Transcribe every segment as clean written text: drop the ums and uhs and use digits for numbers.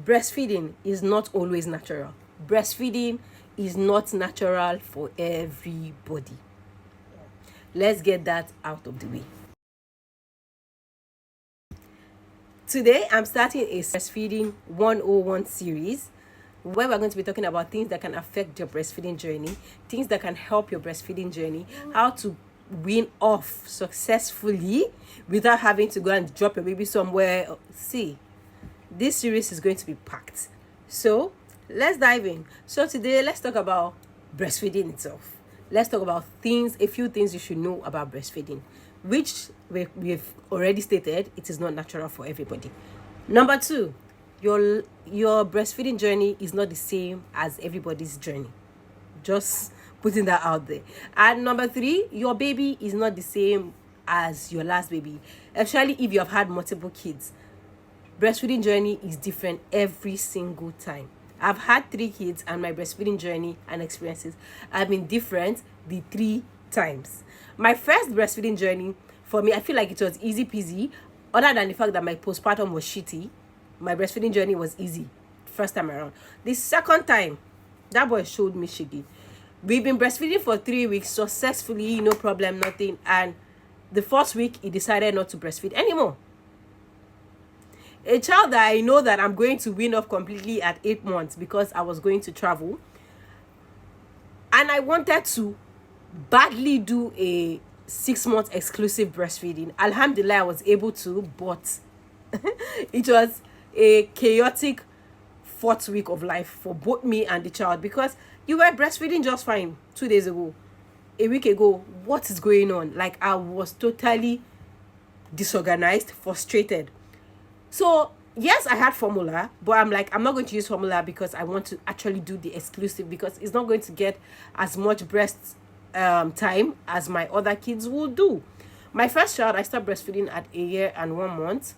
breastfeeding is not always natural. Breastfeeding is not natural for everybody. Let's get that out of the way. Today, I'm starting a breastfeeding 101 series where we're going to be talking about things that can affect your breastfeeding journey, things that can help your breastfeeding journey, how to wean off successfully without having to go and drop your baby somewhere. See, this series is going to be packed. So let's dive in. So today, let's talk about breastfeeding itself. Let's talk about a few things you should know about breastfeeding, which we've already stated it is not natural for everybody. Number 2, your breastfeeding journey is not the same as everybody's journey. Just putting that out there. And number 3, your baby is not the same as your last baby, especially if you have had multiple kids. Breastfeeding journey is different every single time. I've had 3 kids and my breastfeeding journey and experiences have been different the 3 times. My first breastfeeding journey, for me, I feel like it was easy peasy. Other than the fact that my postpartum was shitty, my breastfeeding journey was easy first time around. The second time, that boy showed me shiggy. We've been breastfeeding for 3 weeks successfully, no problem, nothing. And the first week, he decided not to breastfeed anymore. A child that I know that I'm going to wean off completely at 8 months because I was going to travel. And I wanted to badly do a 6-month exclusive breastfeeding. Alhamdulillah, I was able to, but it was a chaotic 4th week of life for both me and the child, because you were breastfeeding just fine 2 days ago, a week ago. What is going on? Like, I was totally disorganized, frustrated. So yes, I had formula, but I'm like, I'm not going to use formula because I want to actually do the exclusive, because it's not going to get as much breast time as my other kids will do. My first child, I started breastfeeding at 1 year and 1 month,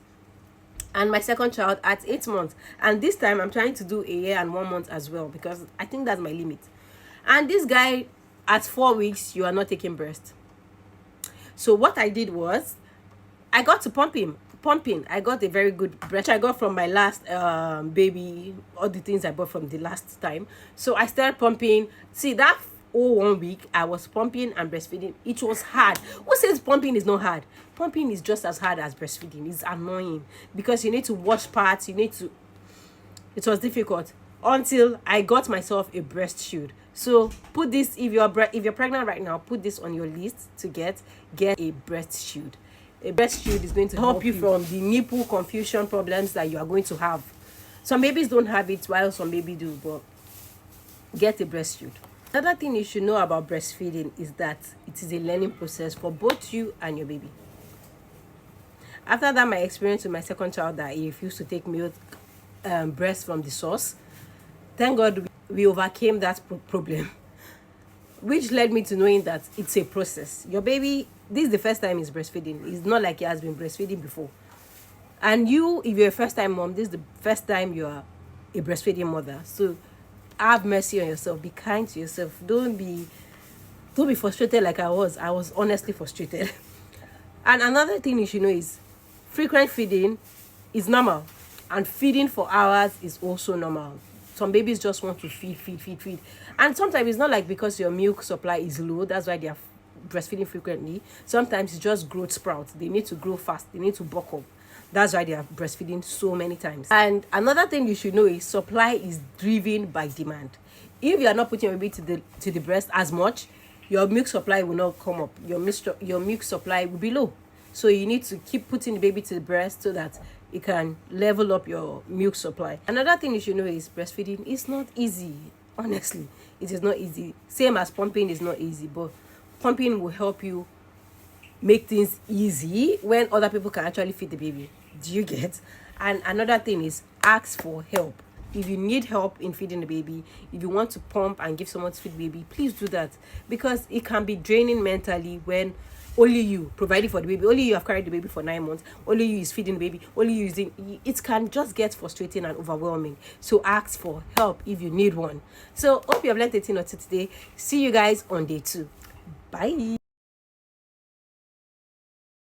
and my second child at 8 months. And this time I'm trying to do 1 year and 1 month as well, because I think that's my limit. And this guy, at 4 weeks, you are not taking breast. So what I did was, I got to pumping. I got a very good breast. I got from my last baby, all the things I bought from the last time. So I started pumping. See, that 1 week, I was pumping and breastfeeding. It was hard. Who says pumping is not hard? Pumping is just as hard as breastfeeding. It's annoying because you need to watch parts. It was difficult until I got myself a breast shield. So put this, if you're pregnant right now, put this on your list to get a breast shield. A breast shield is going to help you from the nipple confusion problems that you are going to have. Some babies don't have it, while some babies do, but get a breast shield. Another thing you should know about breastfeeding is that it is a learning process for both you and your baby. After that, my experience with my second child, that he refused to take milk, breast from the source, thank God we overcame that problem, which led me to knowing that it's a process. Your baby, this is the first time he's breastfeeding. It's not like he has been breastfeeding before. And you, if you're a first-time mom, this is the first time you are a breastfeeding mother. So have mercy on yourself. Be kind to yourself. Don't be frustrated like I was. I was honestly frustrated. And another thing you should know is frequent feeding is normal. And feeding for hours is also normal. Some babies just want to feed. And sometimes it's not like because your milk supply is low, that's why they are breastfeeding frequently. Sometimes it's just growth sprouts. They need to grow fast. They need to bulk up. That's why they are breastfeeding so many times. And another thing you should know is supply is driven by demand. If you are not putting your baby to the breast as much, your milk supply will not come up. Your milk supply will be low. So you need to keep putting the baby to the breast so that it can level up your milk supply. Another thing you should know is breastfeeding is not easy. Honestly, it is not easy. Same as pumping is not easy, but pumping will help you make things easy when other people can actually feed the baby. Do you get? And another thing is, ask for help. If you need help in feeding the baby, if you want to pump and give someone to feed the baby, please do that, because it can be draining mentally when only you providing for the baby, only you have carried the baby for 9 months, only you is feeding the baby, only you using it. Can just get frustrating and overwhelming. So ask for help if you need one. So hope you have learned a thing or two today. See you guys on day 2. Bye.